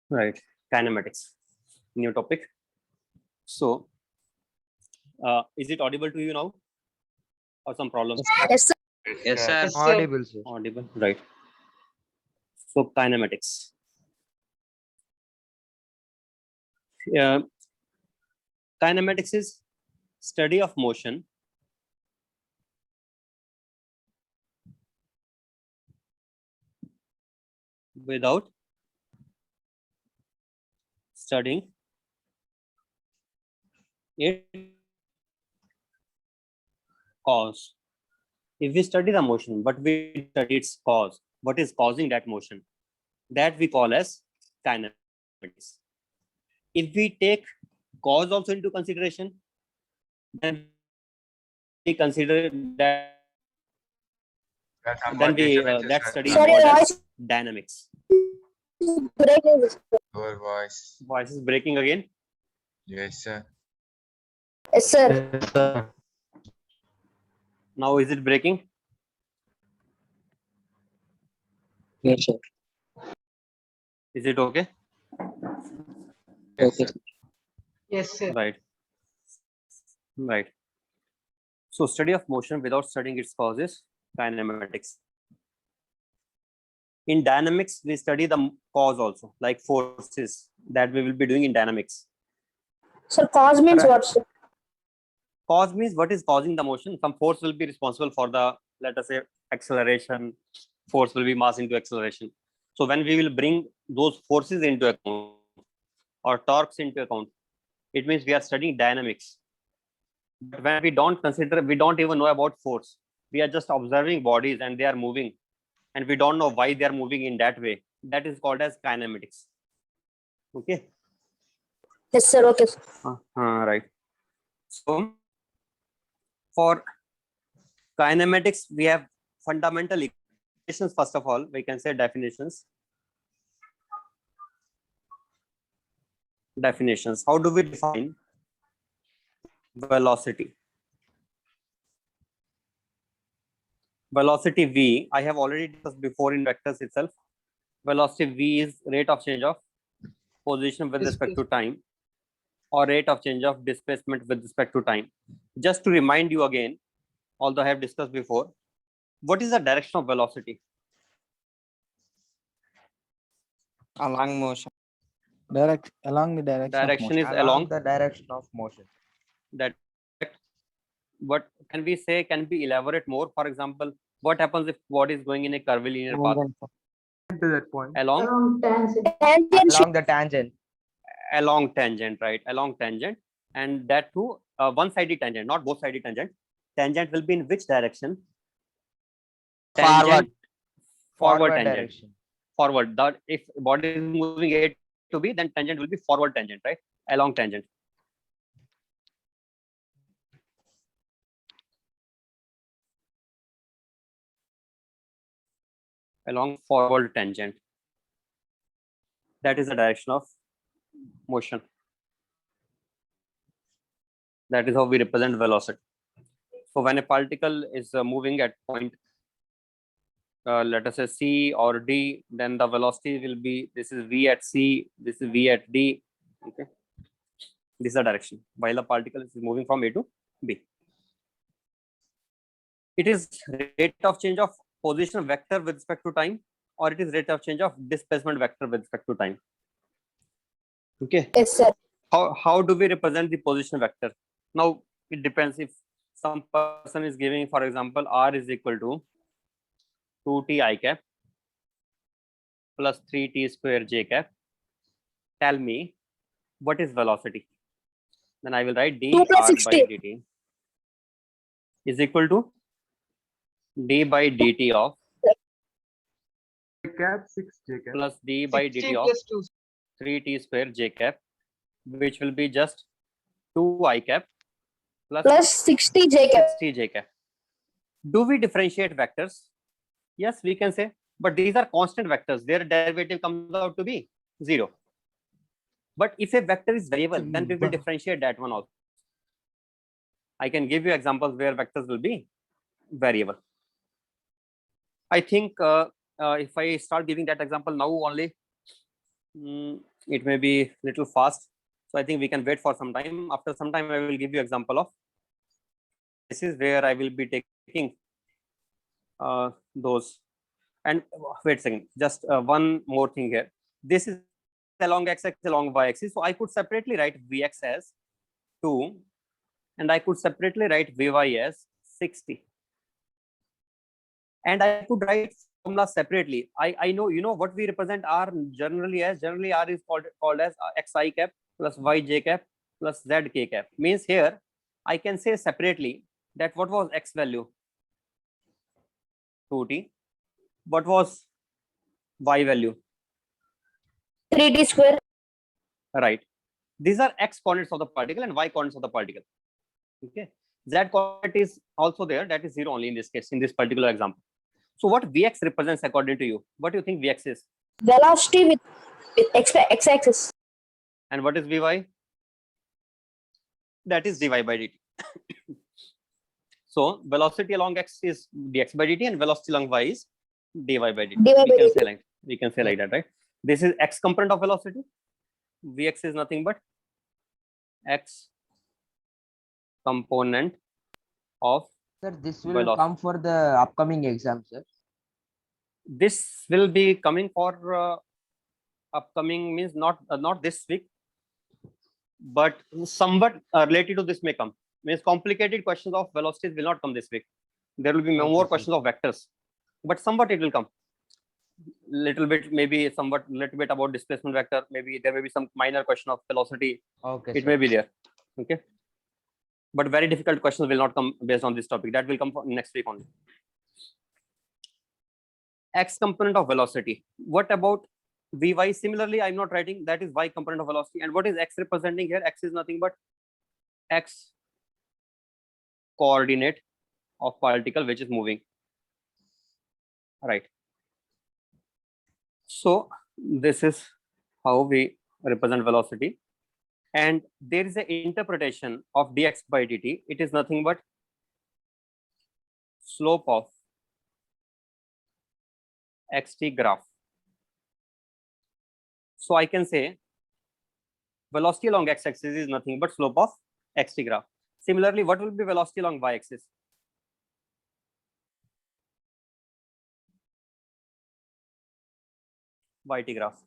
Right. Kinematics. New topic. So, is it audible to you now, or some problems? Yes, sir. Yes, sir. Audible, sir. Audible. Right. So, kinematics. Kinematics is study of motion without studying its cause. If we study the motion, but we study its cause, what is causing that motion, that we call as kinematics. If we take cause also into consideration, then we consider that that study is Sorry, called voice as dynamics. breaking. Your voice. Voice is breaking again. Yes, sir. Yes, sir. Now is it breaking? Yes, sir. Is it okay? Yes, Okay. sir. Yes, sir. Right. Right. So study of motion without studying its causes, kinematics. In dynamics, we study the cause also, like forces that we will be doing in dynamics. Sir, cause means Right. what, sir? Cause means what is causing the motion. Some force will be responsible for the, let us say, acceleration. Force will be mass into acceleration. So when we will bring those forces into account or torques into account, it means we are studying dynamics. But when we don't consider, we don't even know about force. We are just observing bodies and they are moving, and we don't know why they are moving in that way. That is called as kinematics. Okay. Yes, sir. Okay, sir. Right. So for kinematics, we have fundamental equations. First of all, we can say definitions. Definitions. How do we define velocity? Velocity V, I have already discussed before in vectors itself. Velocity V is rate of change of position with respect to time, or rate of change of displacement with respect to time. Just to remind you again, although I have discussed before, what is the direction of velocity? Along motion. Along the direction of Direction motion. is along the direction of motion. that. What can we say? Can we elaborate more? For example, what happens if body is going in a curvilinear path To that point. along Tangent. Along the tangent. tangent, right? Along tangent, and that too one-sided tangent, not both-sided tangent. Tangent will be in which direction? Tangent, forward tangent. direction. Forward. That if body is moving A to B, then tangent will be forward tangent, right? Along tangent. Along forward tangent. That is the direction of motion. That is how we represent velocity. So when a particle is moving at point, let us say C or D, then the velocity will be, this is V at C, this is V at D. Okay, this is the direction while the particle is moving from A to B. It is rate of change of position vector with respect to time, or it is rate of change of displacement vector with respect to time. Okay. Yes, sir. How do we represent the position vector? Now it depends. If some person is giving, for example, R is equal to 2t I cap plus 3t square j cap, tell me what is velocity. Then I will write d 2 plus r 60. by dt is equal to d by dt of Cap 6 J cap. plus d by 60 dt of plus 2. 3t square j cap, which will be just 2 I cap Plus 60 J cap. 60 j cap. Do we differentiate vectors? Yes, we can say, but these are constant vectors. Their derivative comes out to be 0. But if a vector is variable, then we will differentiate that one also. I can give you examples where vectors will be variable. I think if I start giving that example now only, It may be little fast. So I think we can wait for some time. After some time, I will give you example of. This is where I will be taking those. And wait a second, just one more thing here. This is along x-axis, along y-axis. So I could separately write vx as 2, and I could separately write vy as 60. And I could write formula separately. I know, you know what we represent R generally as. Generally, R is called as xi cap plus yj cap plus zk cap. Means here, I can say separately that what was x value? 2t. What was y value? 3t square. Right. These are x coordinates of the particle and y coordinates of the particle. Okay. Z coordinate is also there. That is 0 only in this case, in this particular example. So what Vx represents according to you? What do you think Vx is? Velocity with x-axis. And what is Vy? That is dy by dt. So velocity along x is dx by dt and velocity along y is dy by dt. dy by We can say like that, right? This is x component of velocity. Vx is nothing but x component of Sir, this will velocity. come for the upcoming exam, sir. This will be coming for upcoming, means not this week, but somewhat related to this may come. Means complicated questions of velocities will not come this week. There will be Okay, more sir. questions of vectors, but somewhat it will come. Little bit, maybe somewhat little bit about displacement vector. Maybe there may be some minor question of velocity. Okay, It sir. may be there. Okay. But very difficult questions will not come based on this topic. That will come for next week only. X component of velocity. What about Vy? Similarly, I'm not writing. That is y component of velocity. And what is x representing here? X is nothing but x coordinate of particle which is moving. Right. So this is how we represent velocity. And there is an interpretation of dx by dt. It is nothing but slope of xt graph. So I can say velocity along x-axis is nothing but slope of xt graph. Similarly, what will be velocity along y-axis? Yt graph.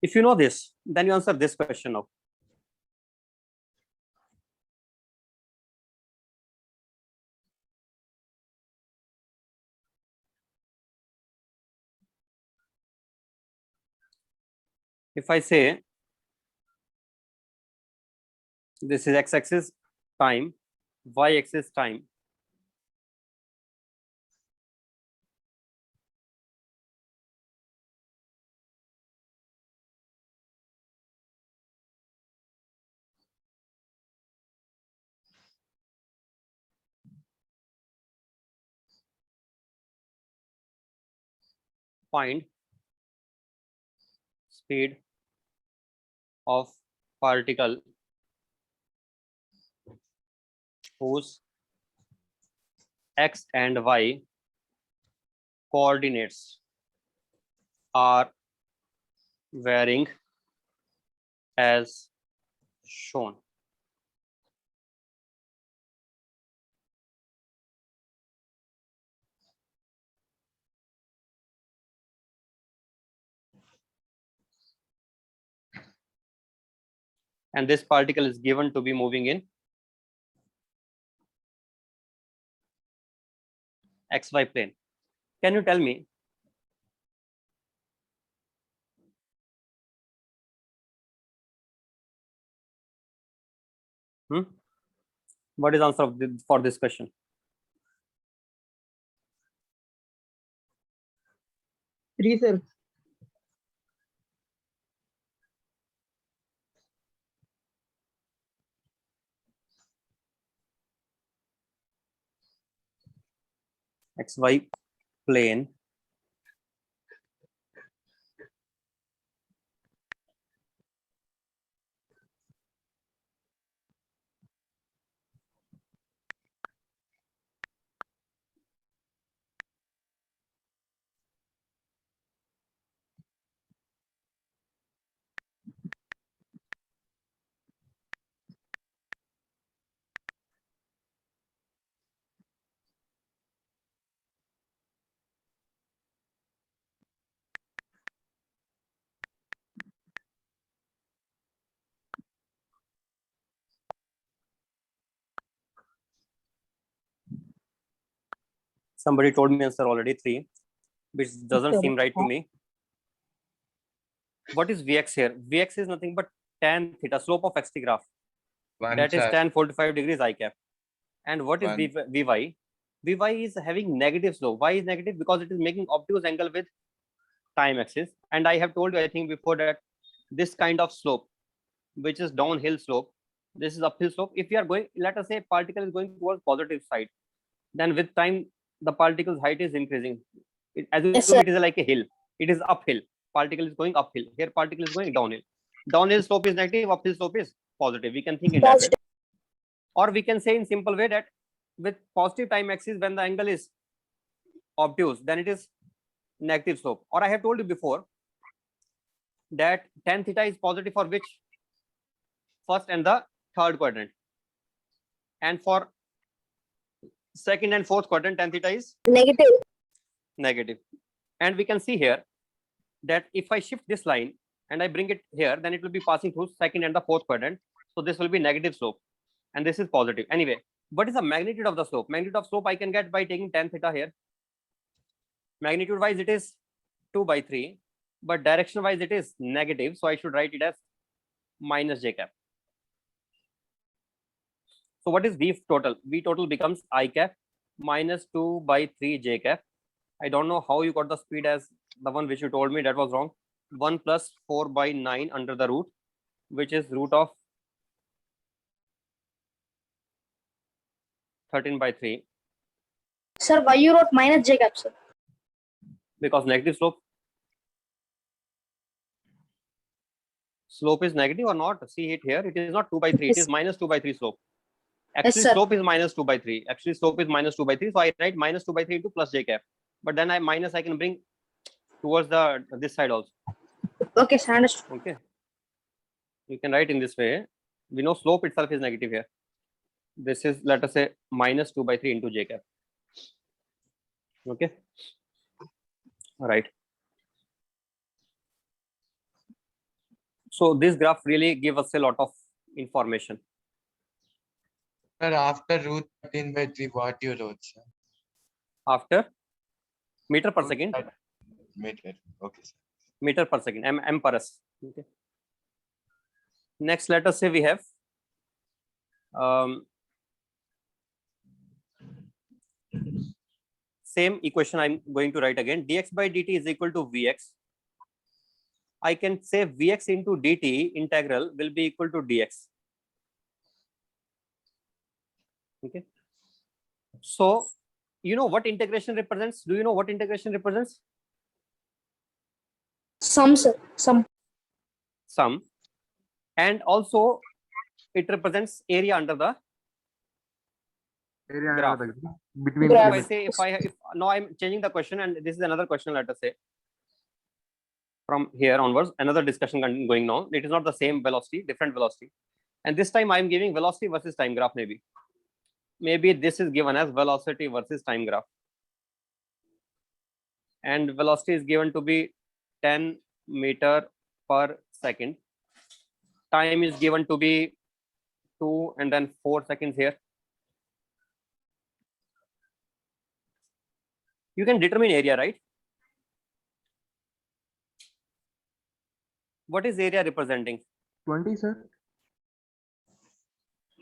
If you know this, then you answer this question now. If I say this is x-axis time, y-axis time, find speed of particle whose x and y coordinates are varying as shown. And this particle is given to be moving in xy plane. Can you tell me what is answer of for this question? Three, sir. Xy plane Somebody told me answer already 3, which doesn't Sir. seem right to me. What is Vx here? Vx is nothing but tan theta, slope of xt graph. 1, That is sir. tan 45 degrees I cap. And what is One. Vy? Vy is having negative slope. Why is negative? Because it is making obtuse angle with time axis. And I have told you, I think before, that this kind of slope, which is downhill slope, this is uphill slope. If we are going, let us say particle is going towards positive side, then with time the particle's height is increasing. As Yes, it sir. is like a hill, it is uphill. Particle is going uphill. Here particle is going downhill. Downhill slope is negative, uphill slope is positive. We can think in that way. Positive. Or we can say in simple way that with positive time axis, when the angle is obtuse, then it is negative slope. Or I have told you before that tan theta is positive for which? First and the third quadrant. And for second and fourth quadrant, tan theta is Negative. negative. And we can see here that if I shift this line and I bring it here, then it will be passing through second and the fourth quadrant. So this will be negative slope. And this is positive. Anyway, what is the magnitude of the slope? Magnitude of slope I can get by taking tan theta here. Magnitude wise it is 2/3, but direction wise it is negative. So I should write it as minus j cap. So what is V total? V total becomes I cap minus 2/3 j cap. I don't know how you got the speed as the one which you told me, that was wrong. 1 plus 4/9 under the root, which is root of 13/3, Sir, why you wrote minus j cap, sir? because negative slope. Slope is negative or not? See it here. It is not 2/3. It is Yes. minus 2/3 slope. Actually, sir. slope is minus 2/3. Actually, slope is minus 2/3. So I write minus 2/3 into plus j cap. But then I can bring towards the this side also. Okay, sir, understood. Okay. You can write in this way. We know slope itself is negative here. This is, let us say, minus 2/3 into j cap. Okay. All right. So this graph really gives us a lot of information. Sir, after root 13/3, what you wrote, sir? After meter per second, Meter. Okay, sir. meter per second, m per s. Okay. Next, let us say we have same equation. I'm going to write again. Dx by dt is equal to Vx. I can say Vx into dt integral will be equal to dx. Okay. So, you know what integration represents? Do you know what integration represents? Some, sir. Some. Sum. And also it represents area under the Area graph. under the between Graph. If I say if now I'm changing the question, and this is another question, let us say. From here onwards, another discussion going on. It is not the same velocity, different velocity. And this time I'm giving velocity versus time graph maybe. Maybe this is given as velocity versus time graph. And velocity is given to be 10 meter per second. Time is given to be 2 and then 4 seconds here. You can determine area, right? What is area representing? 20, sir.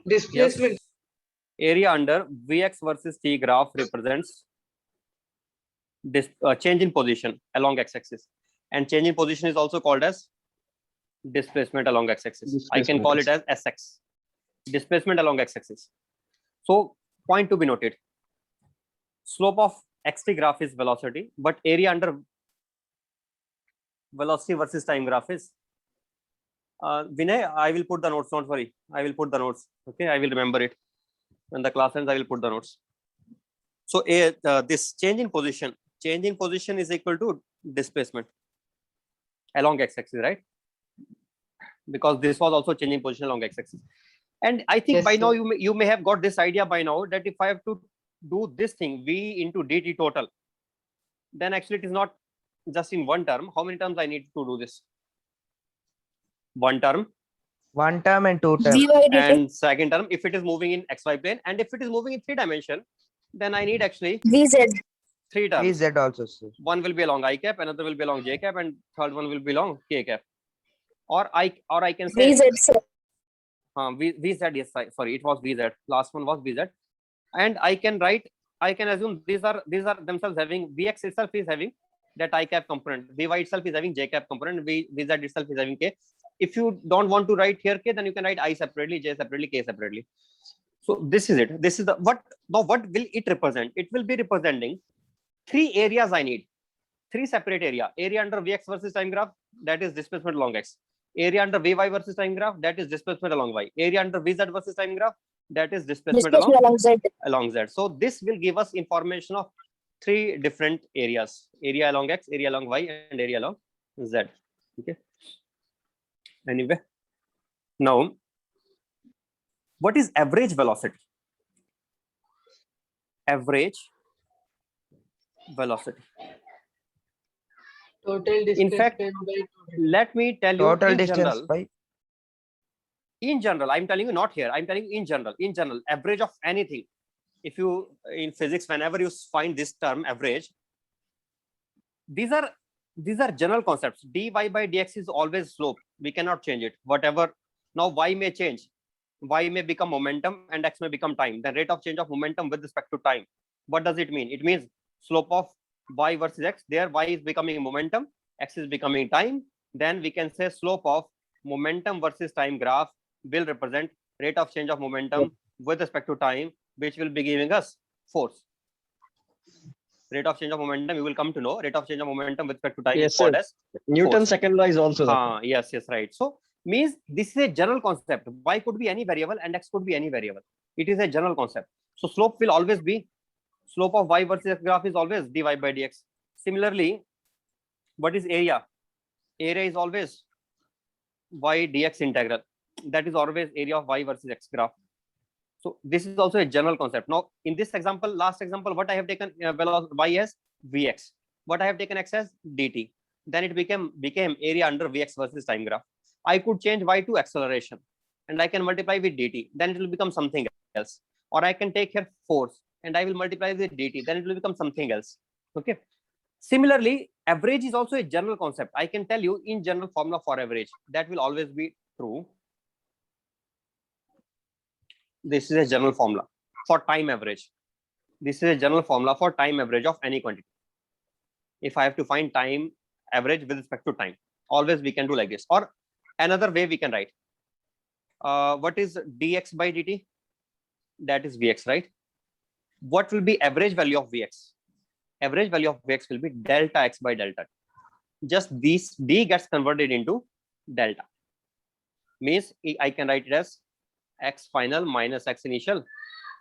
Displacement. Yes. Area under Vx versus t graph represents this change in position along x-axis, and change in position is also called as displacement along x-axis. I can call it as Sx, displacement along x-axis. So point to be noted, slope of xt graph is velocity, but area under velocity versus time graph is Vinay, I will put the notes, don't worry. I will put the notes. Okay, I will remember it. When the class ends, I will put the notes. So this change in position is equal to displacement along x-axis, right? Because this was also changing position along x-axis. And I think Yes, by now sir. you may have got this idea by now that if I have to do this thing, V into dt total, then actually it is not just in one term. How many terms I need to do this? One term. One term and two terms. Vy dt. And second term, if it is moving in xy plane, and if it is moving in 3 dimension, then I need actually Vz. Three terms. Is that also, sir? One will be along I cap, another will be along J cap, and third one will be along K cap. Or I can say VZ, sir. VZ. Yes, sorry, it was VZ. Last one was VZ. And I can assume these are themselves having, Vx itself is having that I cap component, Vy itself is having J cap component, Vz itself is having K. If you don't want to write here K, then you can write I separately, J separately, K separately. So this is it. This is the what will it represent? It will be representing three areas I need. Three separate area under Vx versus time graph, that is displacement along X. Area under Vy versus time graph, that is displacement along Y. Area under Vz versus time graph, that is displacement Along Z. along Z. So this will give us information of three different areas: area along X, area along Y, and area along Z. Okay. Anyway, now what is average velocity? Average velocity. Total In fact, displacement by let me tell you Total in distance general. by In general, I'm telling you, not here. I'm telling you in general, average of anything. If you in physics, whenever you find this term average, these are general concepts. Dy by dx is always slope. We cannot change it. Whatever. Now y may change. Y may become momentum and x may become time. The rate of change of momentum with respect to time. What does it mean? It means slope of y versus x. There y is becoming momentum, x is becoming time. Then we can say slope of momentum versus time graph will represent rate of change of momentum with respect to time, which will be giving us force. Rate of change of momentum, you will come to know. Rate of change of momentum with respect to time Yes, is called sir. as Newton force. second law is also there. Yes, right. So means this is a general concept. Y could be any variable and x could be any variable. It is a general concept. So slope will always be, slope of y versus x graph is always dy by dx. Similarly, what is area? Area is always y dx integral. That is always area of y versus x graph. So this is also a general concept. Now, in this example, last example, what I have taken y as vx, what I have taken x as dt. Then it became area under vx versus time graph. I could change y to acceleration, and I can multiply with dt. Then it will become something else. Or I can take here force, and I will multiply with dt. Then it will become something else. Okay. Similarly, average is also a general concept. I can tell you in general formula for average. That will always be true. This is a general formula for time average. This is a general formula for time average of any quantity. If I have to find time average with respect to time, always we can do like this. Or another way we can write. What is dx by dt? That is vx, right? What will be average value of vx? Average value of vx will be delta x by delta t. Just this d gets converted into delta. Means I can write it as x final minus x initial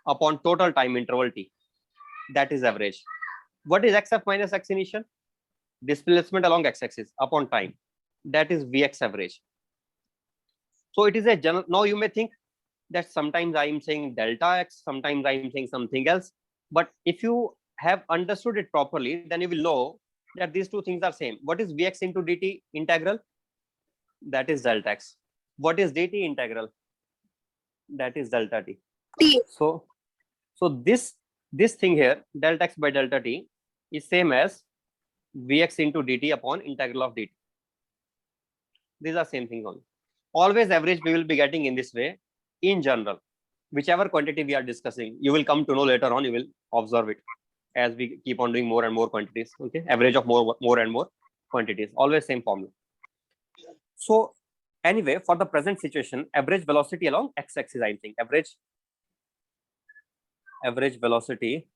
upon total time interval t. That is average. What is xf minus x initial? Displacement along x-axis upon time. That is vx average. So it is a general. Now you may think that sometimes I am saying delta x, sometimes I am saying something else. But if you have understood it properly, then you will know that these two things are same. What is vx into dt integral? That is delta x. What is dt integral? That is delta t. T. So this thing here, delta x by delta t, is same as vx into dt upon integral of dt. These are same things only. Always average we will be getting in this way in general. Whichever quantity we are discussing, you will come to know later on, you will observe it as we keep on doing more and more quantities. Okay, average of more and more quantities, always same formula. So anyway, for the present situation, average velocity along x-axis, I think average velocity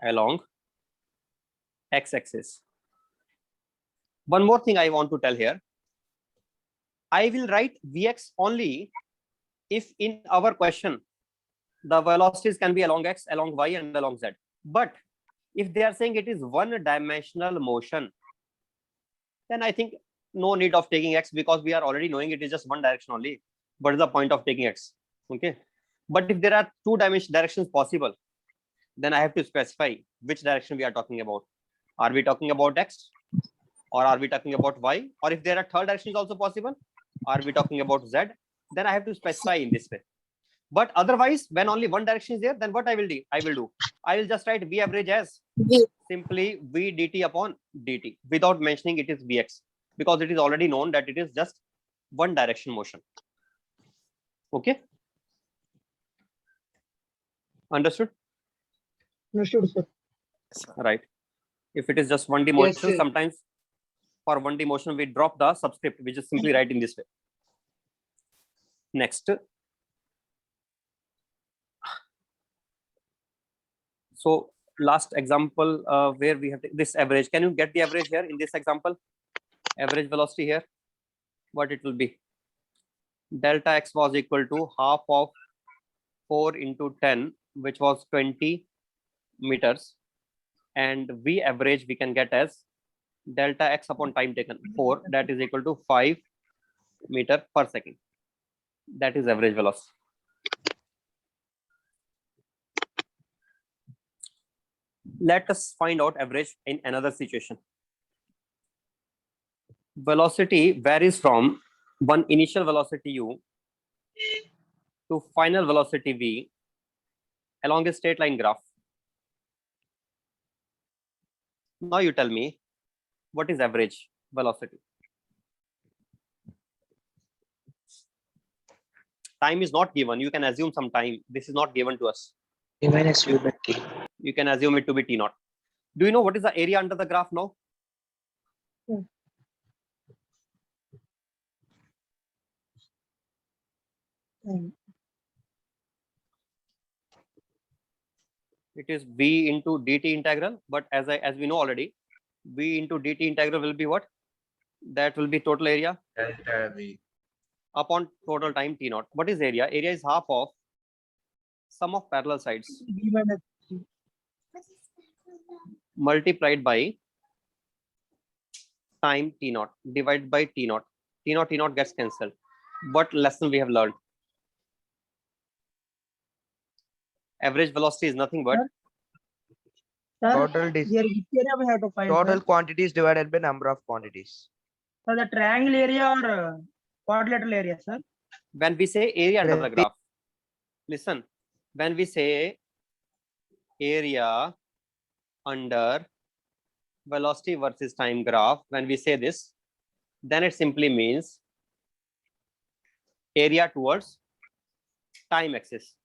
along x-axis. One more thing I want to tell here. I will write vx only if in our question the velocities can be along x, along y, and along z. But if they are saying it is one-dimensional motion, then I think no need of taking x, because we are already knowing it is just one direction only. What is the point of taking x? Okay. But if there are two directions possible, then I have to specify which direction we are talking about. Are we talking about x, or are we talking about y? Or if there are third directions also possible, are we talking about z? Then I have to specify in this way. But otherwise, when only one direction is there, then what I will do? I will just write V average as V. simply V dt upon dt without mentioning it is Vx, because it is already known that it is just one direction motion. Okay. Understood? Understood, sir. Right. If it is just 1D Yes, motion, sir. sometimes for 1D motion, we drop the subscript, we just simply write in this way. Next. So last example where we have this average. Can you get the average here in this example? Average velocity here, what it will be? Delta x was equal to half of 4 into 10, which was 20 meters. And V average we can get as delta x upon time taken, 4, that is equal to 5 meter per second. That is average velocity. Let us find out average in another situation. Velocity varies from one initial velocity u to final velocity v along a straight line graph. Now you tell me, what is average velocity? Time is not given. You can assume some time. This is not given to us. minus u by t. You can assume it to be t naught. Do you know what is the area under the graph now? It is v into dt integral, but as we know already, v into dt integral will be what? That will be total area Delta V. upon total time t naught. What is area? Area is half of sum of parallel sides V minus multiplied by time t naught divided by t naught. T naught gets cancelled. What lesson we have learned? Average velocity is nothing but Sir, Total dis here which area we have to find? total Sir? quantities divided by number of quantities. So the triangle area or quadrilateral area, sir? when we say area under the Repeat. graph. Listen, when we say area under velocity versus time graph, when we say this, then it simply means area towards time axis.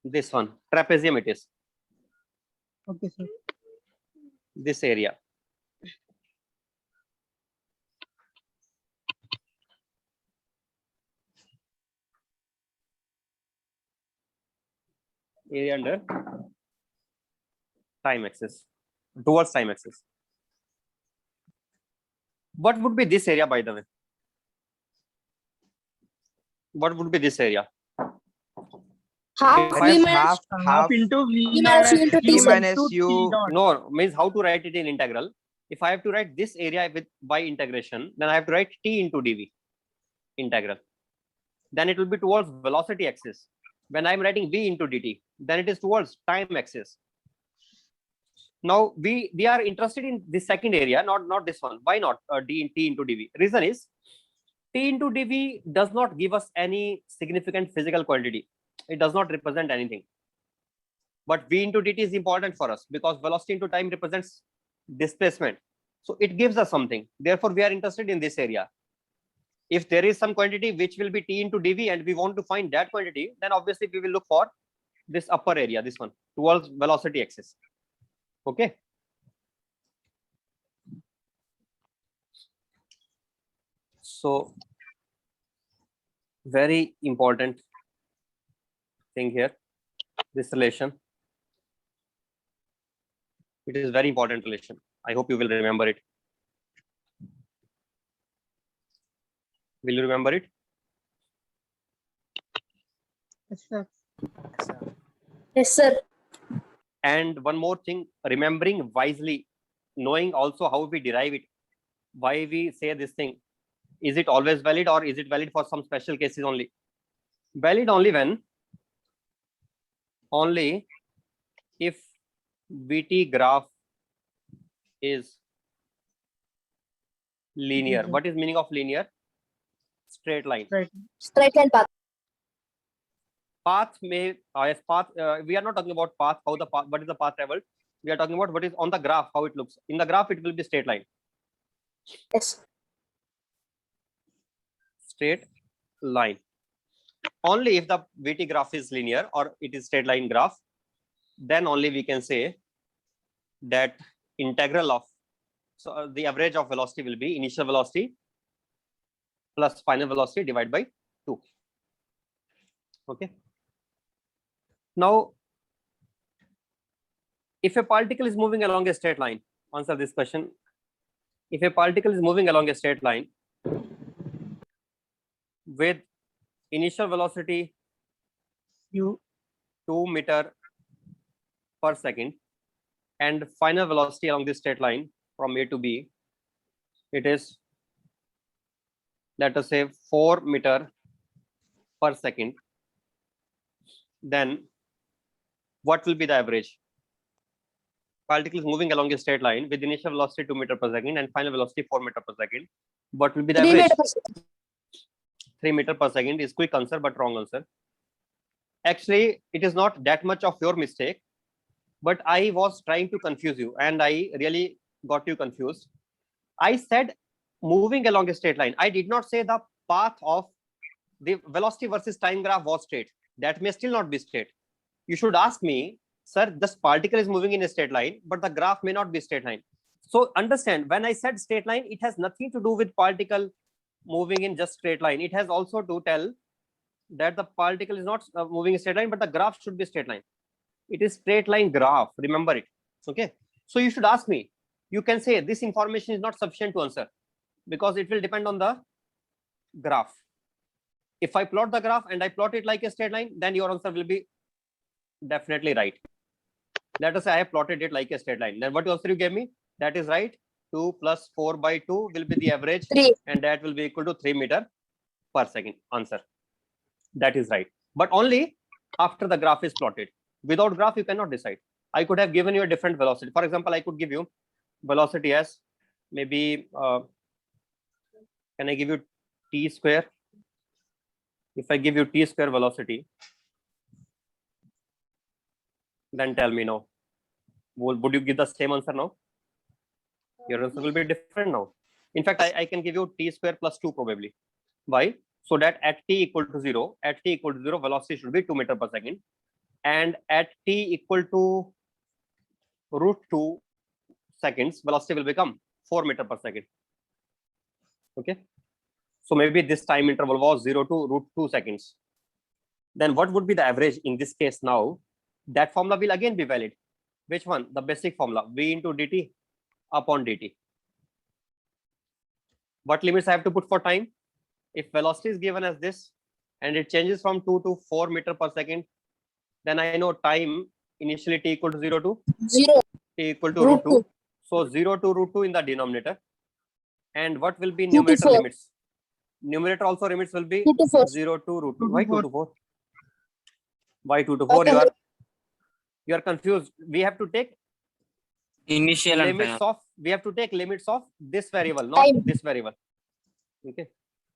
This one, trapezium it is, Okay, sir. this area. Area under time axis, towards time axis. What would be this area, by the way? What would be this area? Half If V I- minus Half into V V minus U into T T, sir. minus into U. T dot. No, means how to write it in integral. If I have to write this area with by integration, then I have to write t into dv integral. Then it will be towards velocity axis. When I'm writing v into dt, then it is towards time axis. Now we are interested in this second area, not this one. Why not t into dv? Reason is t into dv does not give us any significant physical quantity. It does not represent anything. But v into dt is important for us because velocity into time represents displacement. So it gives us something. Therefore, we are interested in this area. If there is some quantity which will be t into dv and we want to find that quantity, then obviously we will look for this upper area, this one, towards velocity axis. Okay. So very important thing here, this relation. It is very important relation. I hope you will remember it. Will you remember it? Yes, sir. Yes, sir. And one more thing, remembering wisely, knowing also how we derive it, why we say this thing. Is it always valid or is it valid for some special cases only? Valid only when, only if VT graph is linear. Okay. What is meaning of linear? straight line. Straight line path. Path may, yes, path, we are not talking about path, how the path, what is the path traveled. We are talking about what is on the graph, how it looks. In the graph, it will be straight line. Yes. Straight line. Only if the VT graph is linear or it is straight line graph, then only we can say that integral of, so the average of velocity will be initial velocity plus final velocity divided by 2. Okay. Now, if a particle is moving along a straight line, answer this question. If a particle is moving along a straight line with initial velocity You 2 meter per second and final velocity along this straight line from A to B, it is, let us say, 4 meter per second, then what will be the average? Particle is moving along a straight line with initial velocity 2 meter per second and final velocity 4 meter per second. What will be the 3 average? meters. 3 meter per second is quick answer, but wrong answer. Actually, it is not that much of your mistake, but I was trying to confuse you and I really got you confused. I said moving along a straight line. I did not say the path of the velocity versus time graph was straight. That may still not be straight. You should ask me, sir, this particle is moving in a straight line, but the graph may not be straight line. So understand, when I said straight line, it has nothing to do with particle moving in just straight line. It has also to tell that the particle is not moving in straight line, but the graph should be straight line. It is straight line graph. Remember it. Okay. So you should ask me. You can say this information is not sufficient to answer because it will depend on the graph. If I plot the graph and I plot it like a straight line, then your answer will be definitely right. Let us say I have plotted it like a straight line. Then what answer you gave me? That is right. 2 plus 4 by 2 will be the average, 3. and that will be equal to 3 meter per second. Answer. That is right. But only after the graph is plotted. Without graph, you cannot decide. I could have given you a different velocity. For example, I could give you velocity as maybe, can I give you t square? If I give you t square velocity, then tell me now. Would you give the same answer now? Your answer will be different now. In fact, I can give you t square plus 2 probably. Why? So that at t equal to 0, velocity should be 2 meter per second. And at t equal to root 2 seconds, velocity will become 4 meter per second. Okay. So maybe this time interval was 0 to root 2 seconds. Then what would be the average in this case now? That formula will again be valid. Which one? The basic formula, v into dt upon dt. What limits I have to put for time? If velocity is given as this and it changes from 2 to 4 meter per second, then I know time initially t equal to 0 to 0. t equal to Root root 2. 2. So 0 to root 2 in the denominator. And what will be 2 to numerator 4. limits? Numerator also limits will be 2 to 4. 0 to root 2. 2 to Why 2 4? to 4? Why 2 to 4? Okay. You are confused. We have to take Initial and limits final. of, we have to take limits of this variable, not Time. this variable. Okay.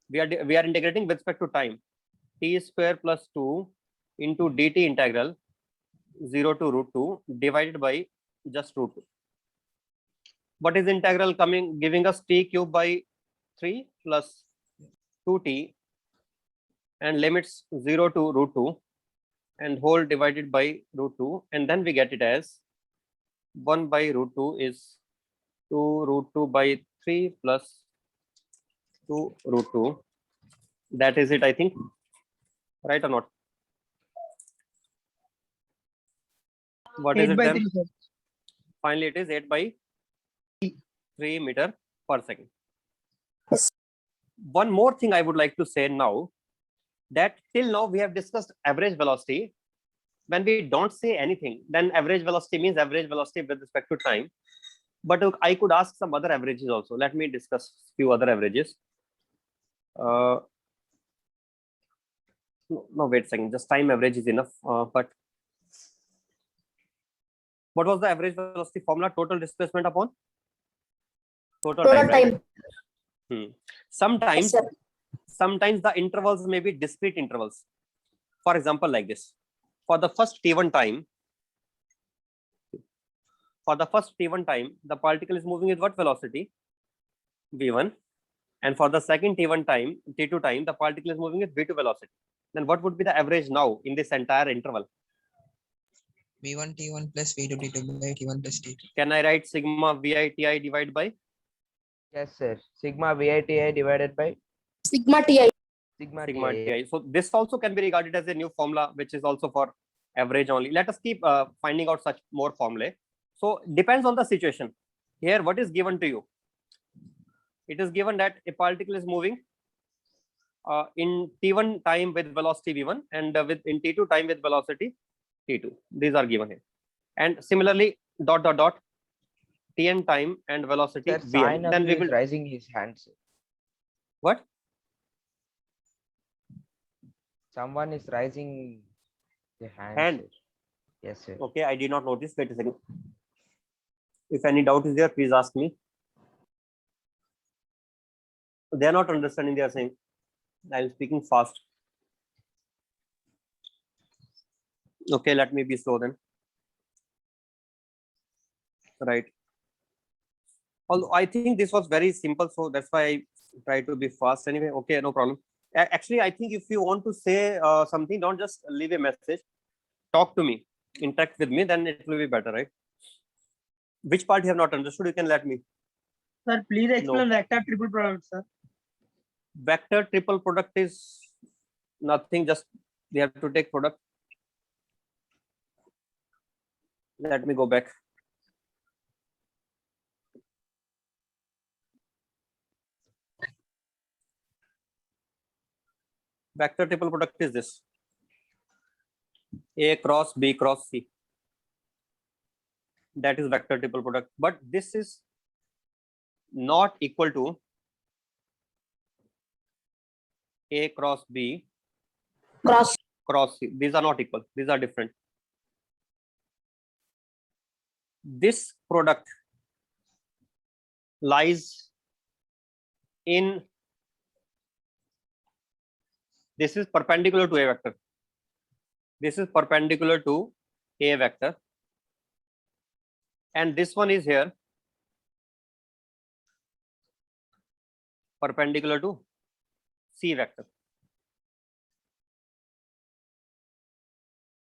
We are integrating with respect to time. T square plus 2 into dt integral 0 to root 2 divided by just root 2. What is integral coming? Giving us t cube by 3 plus 2t and limits 0 to root 2 and whole divided by root 2, and then we get it as 1 by root 2 is 2 root 2 by 3 plus 2 root 2. That is it, I think. Right or not? What is 8 it by then? 3, sir. Finally, it is 8 by 3 meter per second. Yes. One more thing I would like to say now, that till now we have discussed average velocity. When we don't say anything, then average velocity means average velocity with respect to time. But I could ask some other averages also. Let me discuss few other averages. No, wait a second. Just time average is enough. But what was the average velocity formula? Total displacement upon total Total time. Right? time. Sometimes, Yes, sir. sometimes the intervals may be discrete intervals. For example, like this. For the first t1 time, the particle is moving with what velocity? v1. And for the second t1 time, t2 time, the particle is moving with v2 velocity. Then what would be the average now in this entire interval? V1 T1 plus V2 T2 by T1 plus T2. Can I write sigma VITI divided by? Yes, sir. Sigma VITI divided by Sigma Ti. sigma Sigma TI. TI. So this also can be regarded as a new formula, which is also for average only. Let us keep finding out such more formulae. So depends on the situation. Here, what is given to you? It is given that a particle is moving in t1 time with velocity v1 and in t2 time with velocity t2. These are given here. And similarly, dot dot dot tn time and velocity Sir, vn. Sai Then we Navju will is raising his hand, sir. what? Someone is raising the hand, Hand. sir. Yes, sir. Okay, I did not notice. Wait a second. If any doubt is there, please ask me. They are not understanding. They are saying, I am speaking fast. Okay, let me be slow then. Right. Although I think this was very simple, so that's why I try to be fast anyway. Okay, no problem. Actually, I think if you want to say something, don't just leave a message. Talk to me, interact with me, then it will be better, right? Which part you have not understood, you can let me. Sir, please explain vector triple product, sir. Vector triple product is nothing, just we have to take product. Let me go back. Vector triple product is this: A cross B cross C. That is vector triple product, but this is not equal to A cross B Cross. cross C. These are not equal. These are different. This product lies in, this is perpendicular to A vector. This is perpendicular to A vector. And this one is here perpendicular to C vector.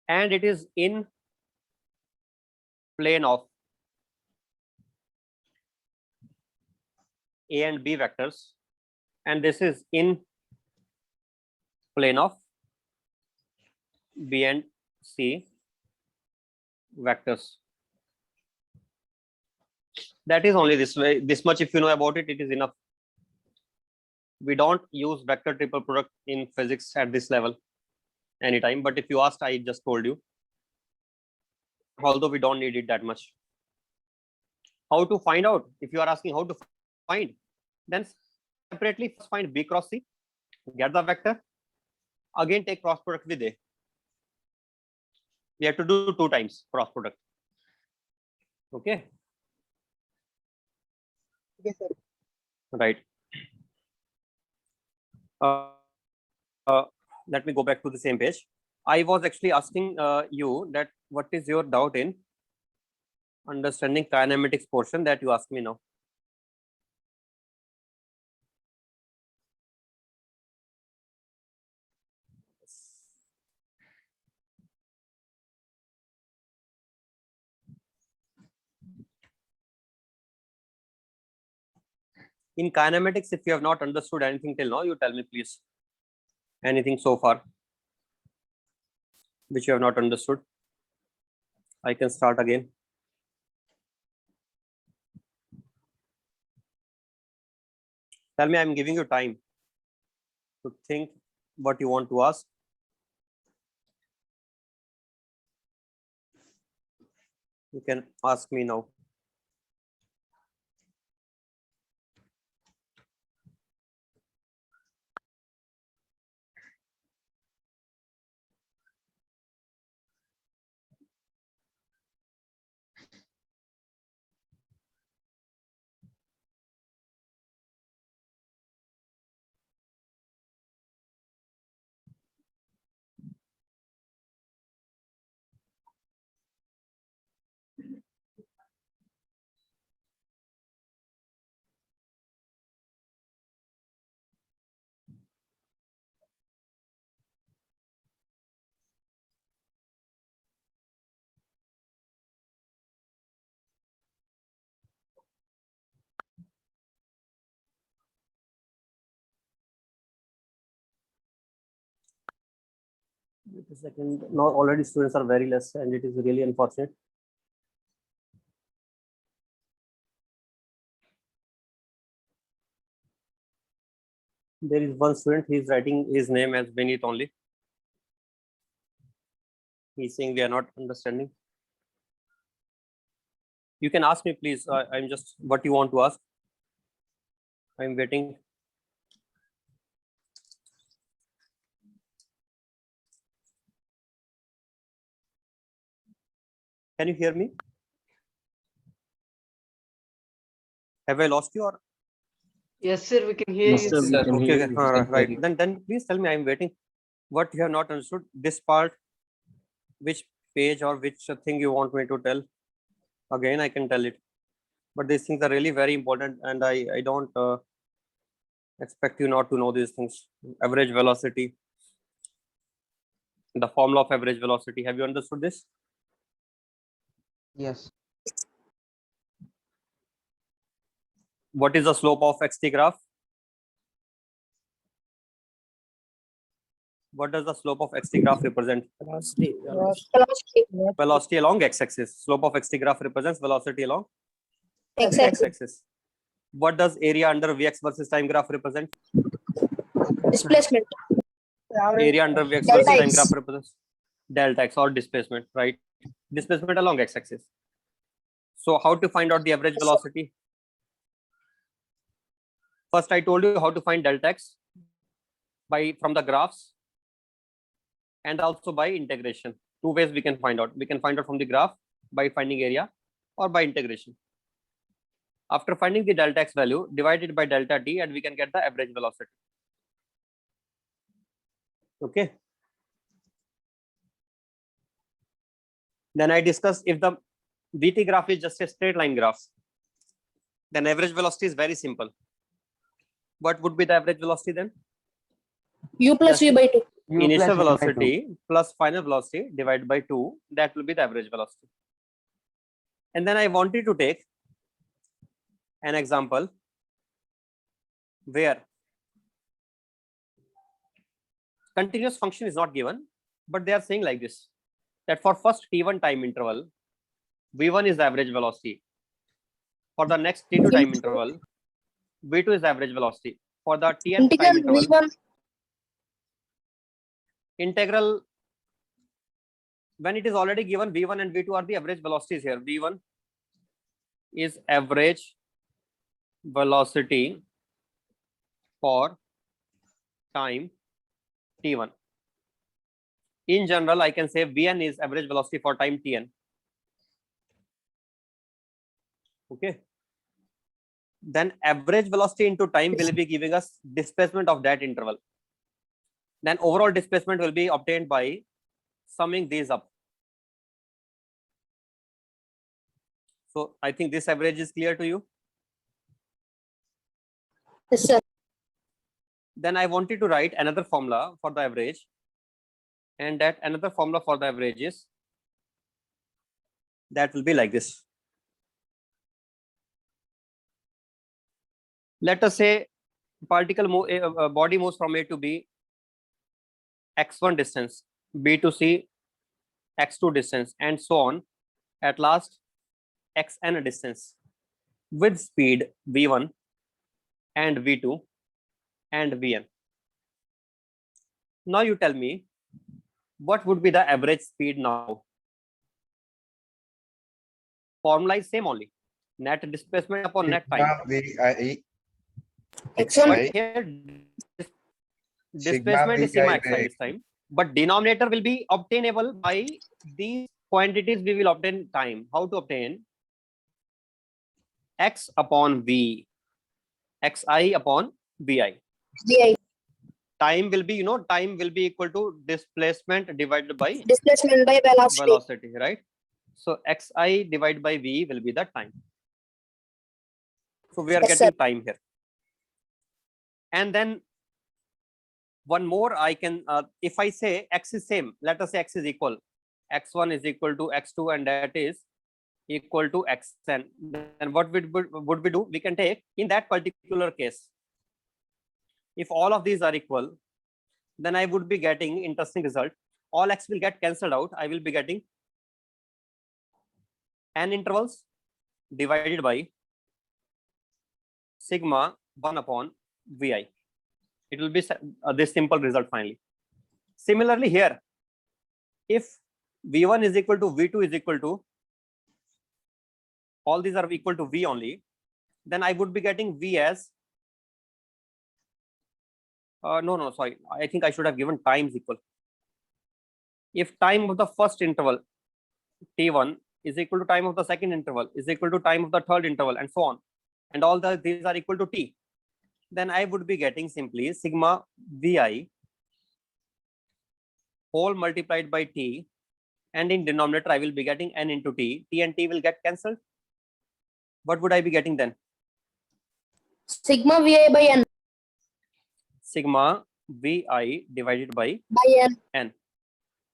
And it is in plane of A and B vectors. And this is in plane of B and C vectors. That is only this way. This much, if you know about it, it is enough. We don't use vector triple product in physics at this level anytime. But if you asked, I just told you. Although we don't need it that much. How to find out? If you are asking how to find, then separately first find B cross C, get the vector, again take cross product with A. We have to do 2 times cross product. Okay. Yes, sir. Right. Let me go back to the same page. I was actually asking you that what is your doubt in understanding kinematics portion that you asked me now. In kinematics, if you have not understood anything till now, you tell me please. Anything so far which you have not understood. I can start again. Tell me, I'm giving you time to think what you want to ask. You can ask me now. Wait a second. Now already students are very less, and it is really unfortunate. There is one student. He's writing his name as Vinit only. He's saying we are not understanding. You can ask me, please. I'm just what you want to ask. I'm waiting. Can you hear me? Have I lost you or? Yes, sir, we can hear Yes, you. sir, we can hear Okay, you. We can right. hear you. Then please tell me. I'm waiting. What you have not understood? This part, which page or which thing you want me to tell? Again, I can tell it. But these things are really very important, and I don't expect you not to know these things. Average velocity, the formula of average velocity. Have you understood this? Yes. What is the slope of xt graph? What does the slope of xt graph represent? Velocity. Velocity along x-axis. Slope of xt graph represents velocity along X-axis. x-axis. What does area under vx versus time graph represent? Displacement. Area under vx Delta versus time x. graph represents delta x or displacement, right? Displacement along x-axis. So how to find out the average velocity? First, I told you how to find delta x from the graphs and also by integration. Two ways we can find out. We can find out from the graph by finding area or by integration. After finding the delta x value, divided by delta t, and we can get the average velocity. Okay. Then I discussed if the VT graph is just a straight line graph, then average velocity is very simple. What would be the average velocity then? U plus V by 2. Initial velocity plus final velocity divided by 2, that will be the average velocity. And then I wanted to take an example where continuous function is not given, but they are saying like this, that for first t1 time interval, v1 is the average velocity. For the next t2 time interval, v2 is the average velocity. For the tnth time Integral interval, V1. integral, when it is already given, v1 and v2 are the average velocities here. v1 is average velocity for time t1. In general, I can say vn is average velocity for time tn. Okay. Then average velocity into time will be giving us displacement of that interval. Then overall displacement will be obtained by summing these up. So I think this average is clear to you. Yes, sir. Then I wanted to write another formula for the average, and that another formula for the average is, that will be like this. Let us say body moves from A to B, x1 distance, B to C, x2 distance, and so on. At last, xn distance with speed v1 and v2 and vn. Now you tell me, what would be the average speed now? Formula is same only. Net displacement upon net time. X1. But here displacement is sigma xi this time, but denominator will be obtainable by these quantities. We will obtain time. How to obtain? X upon v, xi upon vi. Vi. Time will be, time will be equal to displacement divided by Displacement by velocity. right? So xi divided by v will be the time. So we are Yes, getting sir. time here. And then one more, I can, if I say x is same, let us say x is equal, x1 is equal to x2, and that is equal to xn. Then what would we do? We can take, in that particular case, if all of these are equal, then I would be getting interesting result. all x will get cancelled out. I will be getting n intervals divided by sigma 1 upon vi. It will be this simple result finally. Similarly here, if v1 is equal to v2 is equal to, all these are equal to v only, then I would be getting v as no, sorry, I think I should have given times equal. If time of the first interval t1 is equal to time of the second interval is equal to time of the third interval and so on, and all these are equal to t, then I would be getting simply sigma vi whole multiplied by t, and in denominator I will be getting n into t. T and t will get cancelled. What would I be getting then? Sigma vi by n. Sigma vi divided by By n.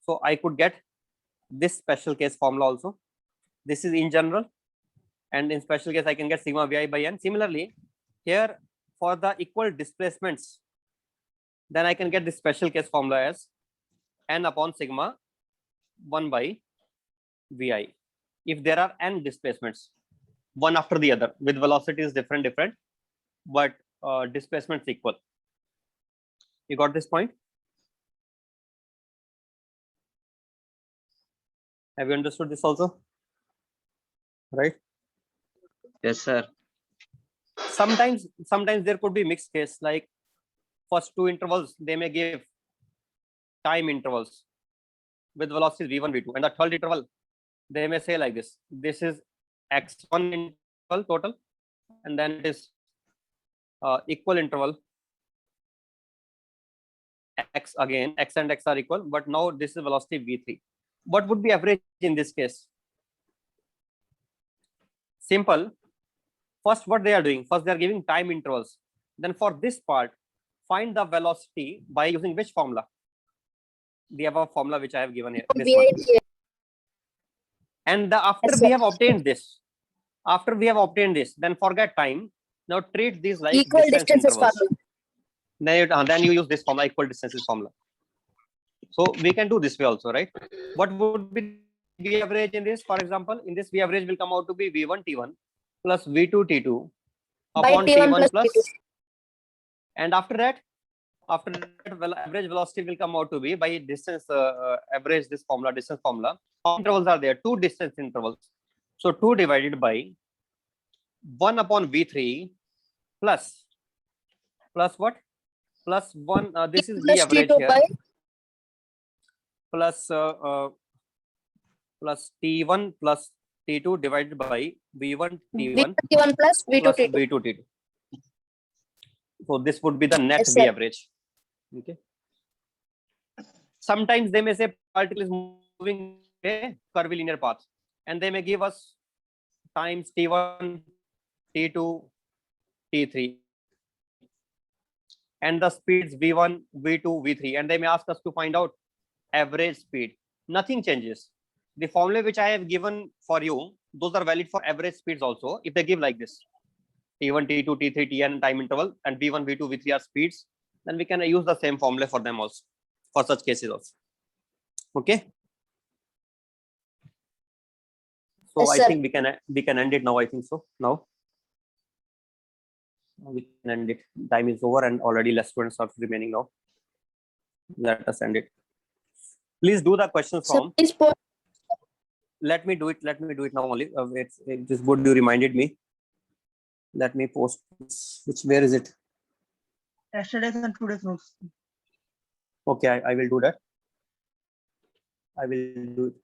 So I could get this special case formula also. This is in general, and in special case I can get sigma vi by n. Similarly, here for the equal displacements, then I can get this special case formula as n upon sigma 1 by vi. If there are n displacements, one after the other, with velocities different, but displacements equal. You got this point? Have you understood this also? Right? Yes, sir. Sometimes there could be mixed case, like first two intervals, they may give time intervals with velocities v1, v2, and the third interval, they may say like this. This is x1 interval total, and then it is equal interval x again, x and x are equal, but now this is velocity v3. What would be average in this case? Simple. First, what they are doing? First, they are giving time intervals. Then for this part, find the velocity by using which formula? The above formula which I have given here. This one. Vi. And after Yes, we sir. have obtained this, then forget time. Now treat these like Equal distance distances intervals. formula. Then you use this formula, equal distances formula. So we can do this way also, right? What would be V average in this? For example, in this V average will come out to be V1 T1 plus V2 T2 By upon T1 T1 plus plus, T2. and after that, average velocity will come out to be by distance average, this formula, distance formula. How many intervals are there? Two distance intervals. So 2 divided by 1 upon V3 plus what? Plus 1. This is V Plus average T2 here. by Plus T1 plus T2 divided by V1 T1 T1 plus V2 plus T2. V2 T2. So this would be the net Yes, V sir. average. Okay. Sometimes they may say particle is moving a curvilinear path, and they may give us times T1, T2, T3, and the speeds V1, V2, V3, and they may ask us to find out average speed. Nothing changes. The formula which I have given for you, those are valid for average speeds also. If they give like this, T1, T2, T3, Tn time interval, and V1, V2, V3 are speeds, then we can use the same formula for them also, for such cases also. Okay. So Yes, I sir. think we can end it now. I think so. Now we can end it. Time is over, and already less students are remaining now. Let us end it. Please do the question Sir, form. please put Let me do it now only. It is good you reminded me. Let me post where is it? Yesterday's and today's notes. Okay, I will do that. I will do it.